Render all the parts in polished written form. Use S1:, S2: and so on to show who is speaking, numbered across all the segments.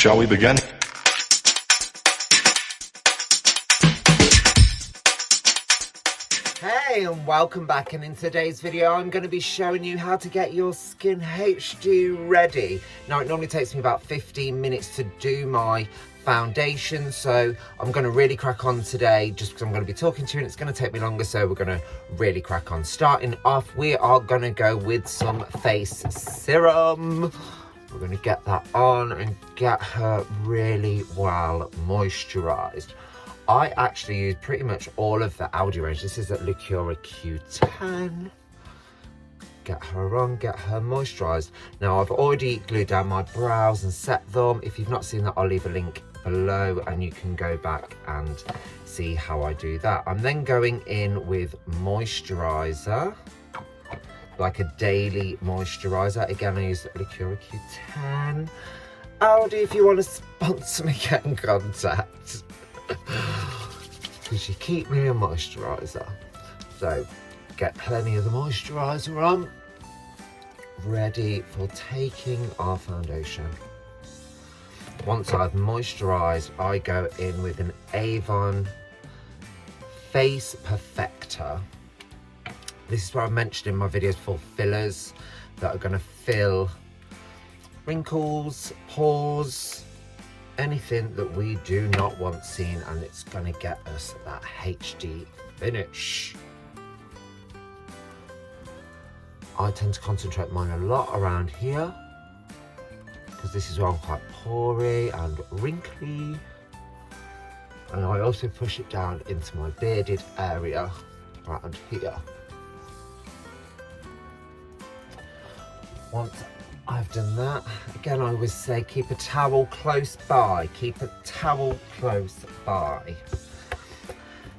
S1: Shall we begin?
S2: Hey, and welcome back, and in today's video I'm going to be showing you how to get your skin HD ready. Now, it normally takes me about 15 minutes to do my foundation, so I'm going to really crack on today just because I'm going to be talking to you and it's going to take me longer, so we're going to really crack on. Starting off, we are going to go with some face serum. We're going to get that on and get her really well moisturised. I actually use pretty much all of the Audi range. This is at Kryolan Q10. Get her on, get her moisturised. Now, I've already glued down my brows and set them. If you've not seen that, I'll leave a link below and you can go back and see how I do that. I'm then going in with moisturiser, like a daily moisturiser. Again, I use Kryolan Q10. Audi, if you want to sponsor me, get in contact. Because you keep me a moisturiser. So get plenty of the moisturiser on, ready for taking our foundation. Once I've moisturised, I go in with an Avon Face Perfector. This is what I mentioned in my videos for fillers that are going to fill wrinkles, pores, anything that we do not want seen, and it's going to get us that HD finish. I tend to concentrate mine a lot around here because this is where I'm quite pory and wrinkly, and I also push it down into my bearded area around here. Once I've done that, again, I always say keep a towel close by. Keep a towel close by.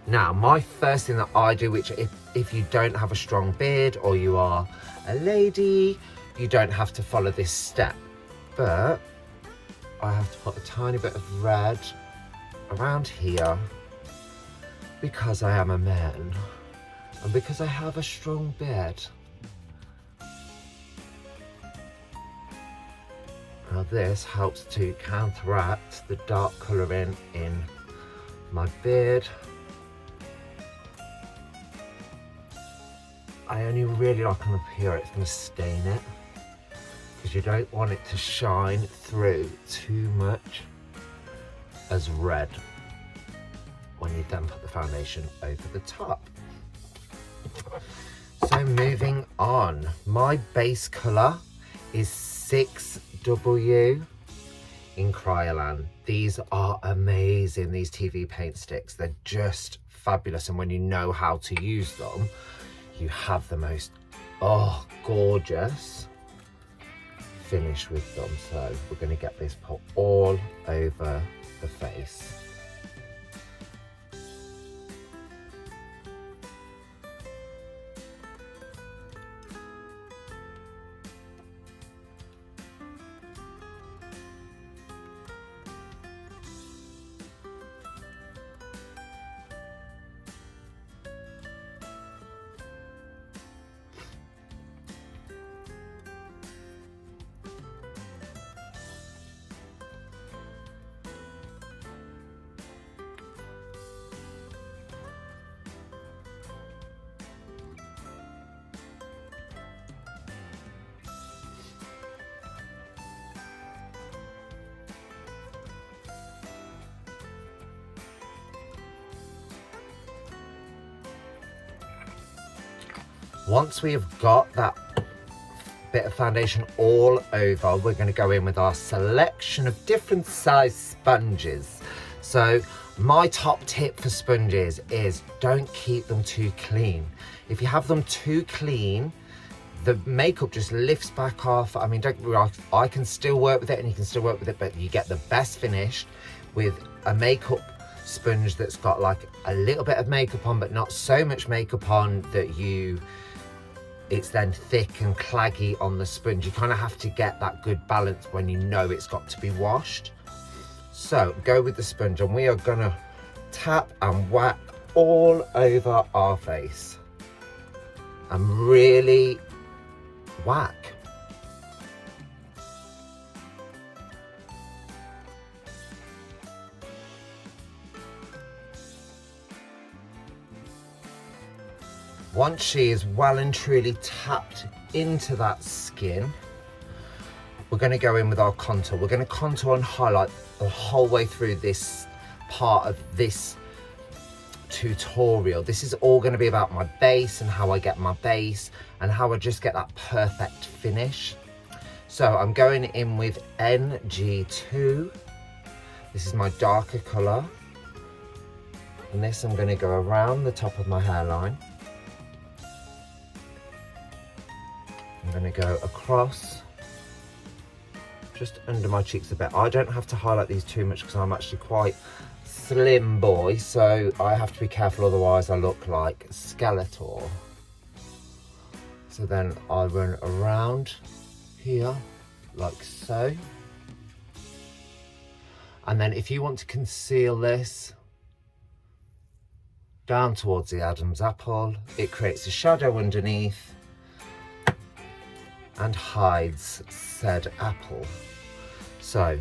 S2: Now, my first thing that I do, which if you don't have a strong beard or you are a lady, you don't have to follow this step. But I have to put a tiny bit of red around here because I am a man and because I have a strong beard. Now, this helps to counteract the dark colouring in my beard. I only really like on up here, it's going to stain it, because you don't want it to shine through too much as red when you then put the foundation over the top. So moving on, my base colour is 6W in Kryolan. These are amazing, these TV paint sticks. They're just fabulous, and when you know how to use them, you have the most gorgeous finish with them. So we're going to get this put all over the face. Once we have got that bit of foundation all over, we're going to go in with our selection of different size sponges. So my top tip for sponges is don't keep them too clean. If you have them too clean, the makeup just lifts back off. I mean, don't get me wrong, I can still work with it and you can still work with it, but you get the best finish with a makeup sponge that's got like a little bit of makeup on, but not so much makeup on that it's then thick and claggy on the sponge. You kind of have to get that good balance when you know it's got to be washed. So go with the sponge, and we are gonna tap and whack all over our face and really whack. Once she is well and truly tapped into that skin, we're going to go in with our contour. We're going to contour and highlight the whole way through this part of this tutorial. This is all going to be about my base and how I get my base and how I just get that perfect finish. So I'm going in with NG2. This is my darker colour. And this I'm going to go around the top of my hairline. I'm going to go across just under my cheeks a bit. I don't have to highlight these too much because I'm actually quite slim boy, so I have to be careful, otherwise I look like Skeletor. So then I run around here like so. And then if you want to conceal this down towards the Adam's apple, it creates a shadow underneath and hides said apple. So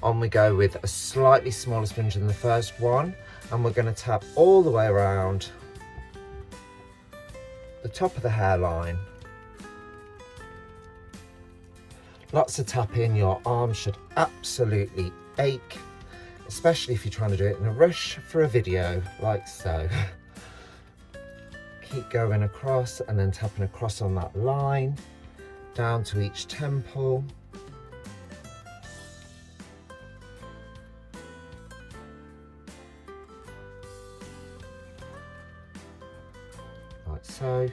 S2: on we go with a slightly smaller sponge than the first one, and we're going to tap all the way around the top of the hairline. Lots of tapping. Your arm should absolutely ache, especially if you're trying to do it in a rush for a video like so. Keep going across and then tapping across on that line down to each temple. Like so.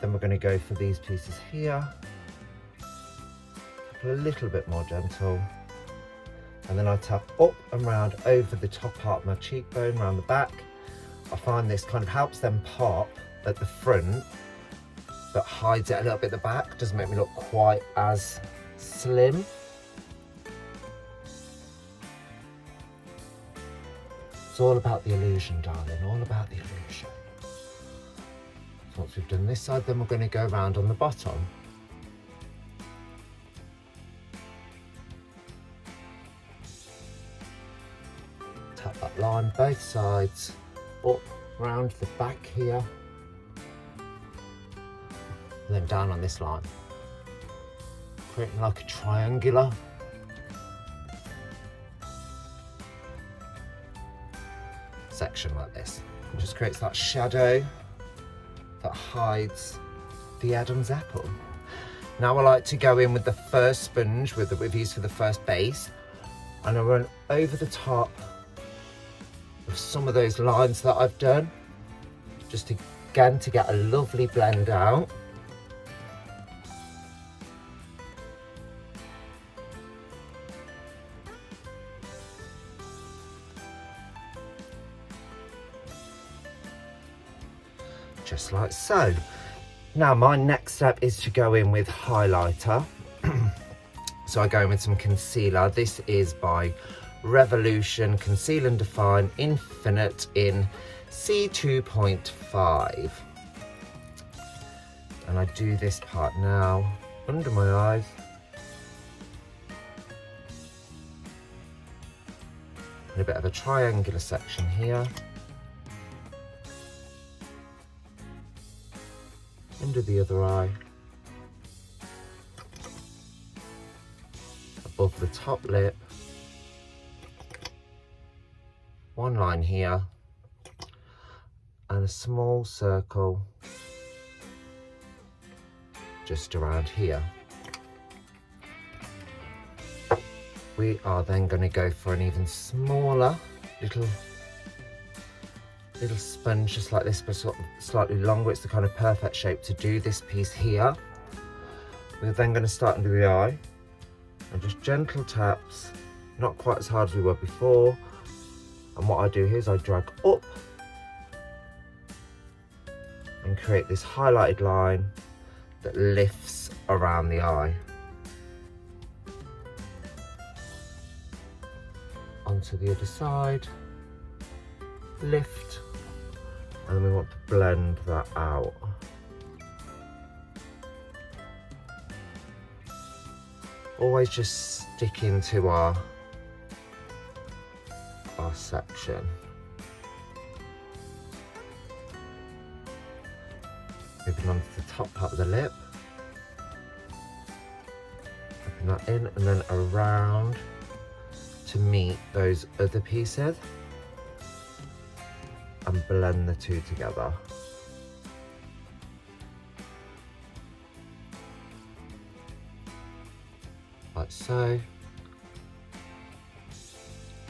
S2: Then we're going to go for these pieces here, a little bit more gentle, and then I tap up and round over the top part of my cheekbone, round the back. I find this kind of helps them pop at the front, but hides it a little bit at the back, doesn't make me look quite as slim. It's all about the illusion, darling, all about the illusion. So once we've done this side, then we're going to go around on the bottom. Tap that line both sides, up round the back here, and then down on this line, creating like a triangular section like this. It just creates that shadow that hides the Adam's apple. Now I like to go in with the first sponge that we've used for the first base, and I run over the top of some of those lines that I've done, just again to get a lovely blend out. Just like so. Now my next step is to go in with highlighter. So I go in with some concealer. This is by Revolution Conceal and Define Infinite in C2.5. And I do this part now under my eyes. And a bit of a triangular section here. Under the other eye. Above the top lip. One line here. And a small circle just around here. We are then going to go for an even smaller little sponge, just like this, but sort of slightly longer. It's the kind of perfect shape to do this piece here. We're then going to start under the eye and just gentle taps, not quite as hard as we were before. And what I do here is I drag up and create this highlighted line that lifts around the eye. Onto the other side, lift, and then we want to blend that out. Always just sticking to our section. moving on to the top part of the lip. Popping that in and then around to meet those other pieces and blend the two together. Like so.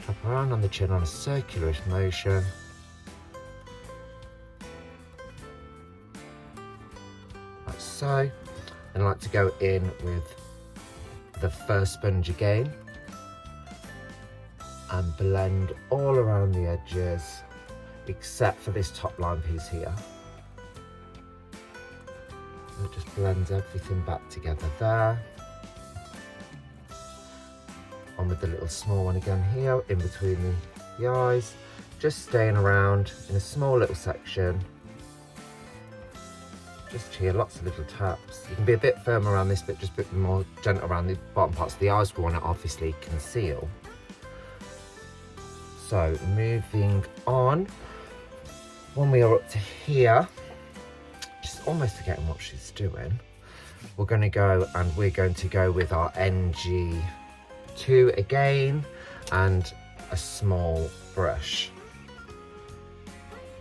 S2: Tap around on the chin on a circular motion. Like so. And I like to go in with the first sponge again and blend all around the edges except for this top line piece here. And it just blends everything back together there. On with the little small one again here in between the eyes, just staying around in a small little section. Just here, lots of little taps. You can be a bit firmer around this bit, just a bit more gentle around the bottom parts of the eyes. We want to obviously conceal. So moving on, when we are up to here, just almost forgetting what she's doing, we're going to go with our NG2 again and a small brush.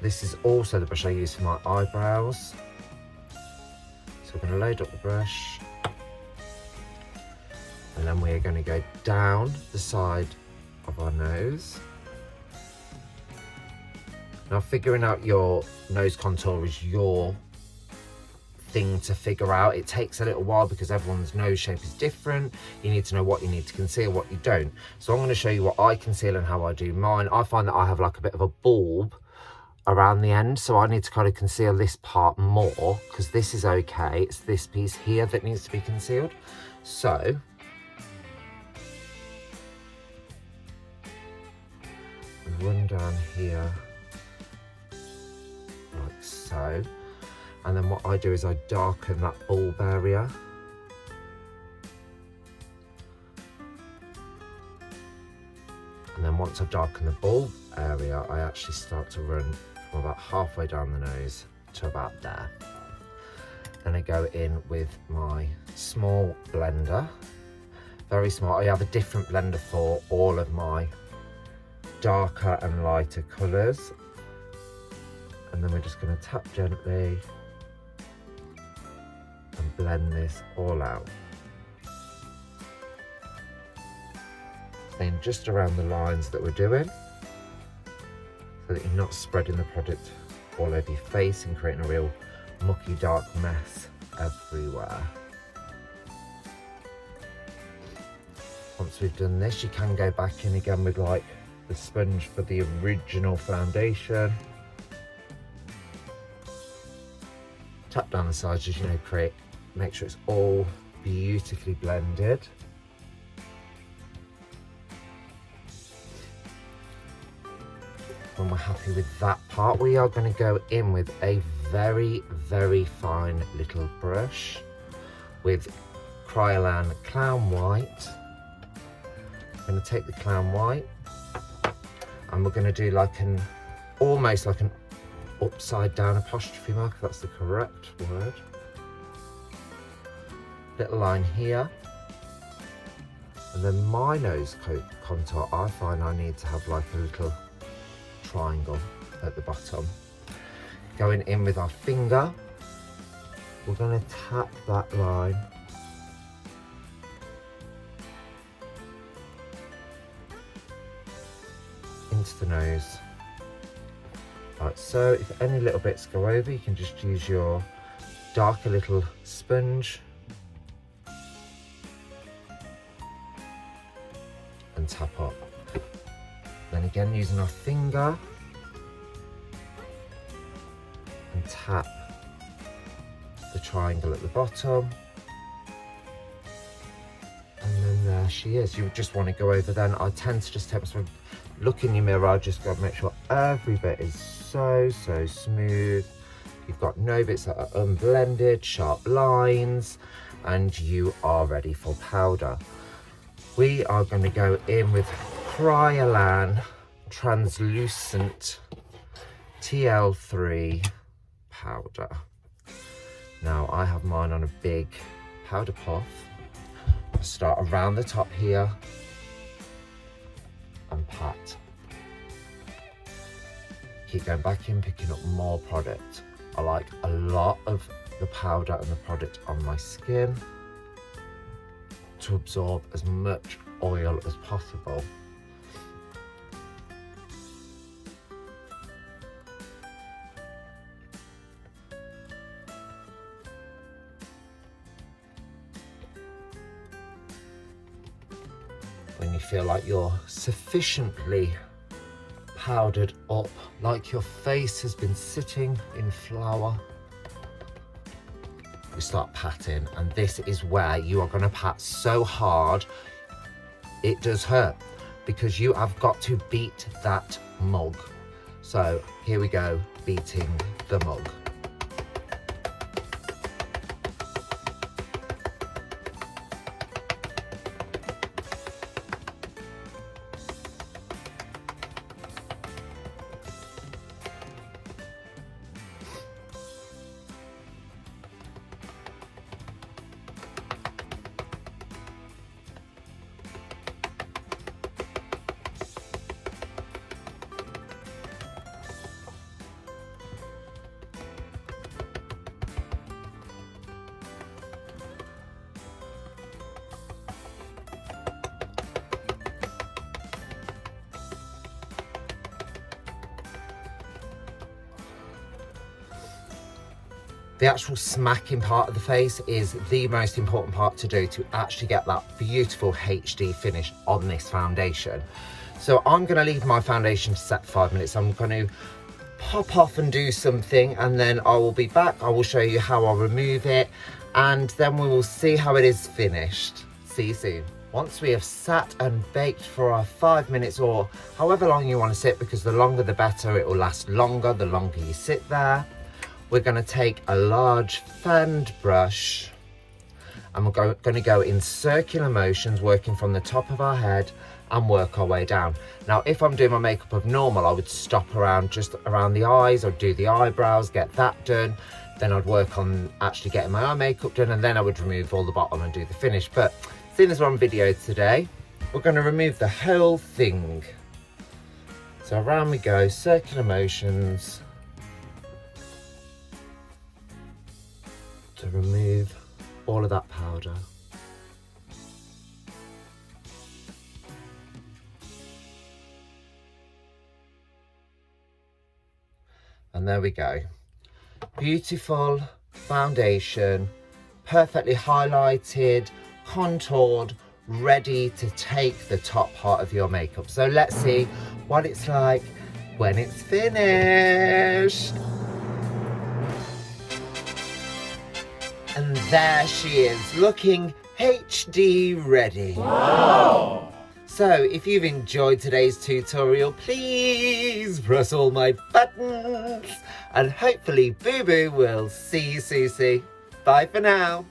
S2: This is also the brush I use for my eyebrows. So we're going to load up the brush and then we're going to go down the side of our nose. Now figuring out your nose contour is your thing to figure out. It takes a little while because everyone's nose shape is different. You need to know what you need to conceal, what you don't. So I'm going to show you what I conceal and how I do mine. I find that I have like a bit of a bulb around the end, so I need to kind of conceal this part more because this is okay. It's this piece here that needs to be concealed. So run down here like so, and then what I do is I darken that bulb area. And then once I've darkened the bulb area, I actually start to run from about halfway down the nose to about there. Then I go in with my small blender, very small. I have a different blender for all of my darker and lighter colours. And then we're just going to tap gently and blend this all out. Then just around the lines that we're doing, so that you're not spreading the product all over your face and creating a real mucky dark mess everywhere. Once we've done this, you can go back in again with like the sponge for the original foundation. Tap down the sides, as you know, make sure it's all beautifully blended. When we're happy with that part, we are going to go in with a very, very fine little brush with Kryolan Clown White. I'm going to take the Clown White and we're going to do like almost like an upside down apostrophe mark, if that's the correct word. Little line here. And then my nose contour, I find I need to have like a little triangle at the bottom. Going in with our finger, we're going to tap that line into the nose, like so. If any little bits go over, you can just use your darker little sponge and tap up. Then again, using our finger and tap the triangle at the bottom. And then there she is. You just want to go over then. I tend to just take my look in your mirror. I just got to make sure every bit is so smooth. You've got no bits that are unblended, sharp lines, and you are ready for powder. We are going to go in with Kryolan Translucent TL3 powder. Now I have mine on a big powder puff. I start around the top here and pat. Keep going back in, picking up more product. I like a lot of the powder and the product on my skin to absorb as much oil as possible. When you feel like you're sufficiently powdered up, like your face has been sitting in flour, you start patting, and this is where you are going to pat so hard it does hurt, because you have got to beat that mug. So here we go, beating the mug. The actual smacking part of the face is the most important part to do to actually get that beautiful HD finish on this foundation. So I'm going to leave my foundation to set for 5 minutes. I'm going to pop off and do something, and then I will be back. I will show you how I remove it, and then we will see how it is finished. See you soon. Once we have sat and baked for our 5 minutes, or however long you want to sit, because the longer the better, it will last longer the longer you sit there. We're going to take a large fanned brush and we're going to go in circular motions, working from the top of our head and work our way down. Now, if I'm doing my makeup of normal, I would stop around just around the eyes, or do the eyebrows, get that done. Then I'd work on actually getting my eye makeup done, and then I would remove all the bottom and do the finish. But seeing as we're on video today, we're going to remove the whole thing. So around we go, circular motions, to remove all of that powder. And there we go. Beautiful foundation, perfectly highlighted, contoured, ready to take the top part of your makeup. So let's see what it's like when it's finished. And there she is, looking HD ready. Wow! So if you've enjoyed today's tutorial, please press all my buttons, and hopefully Boo Boo will see you, Susie. Bye for now.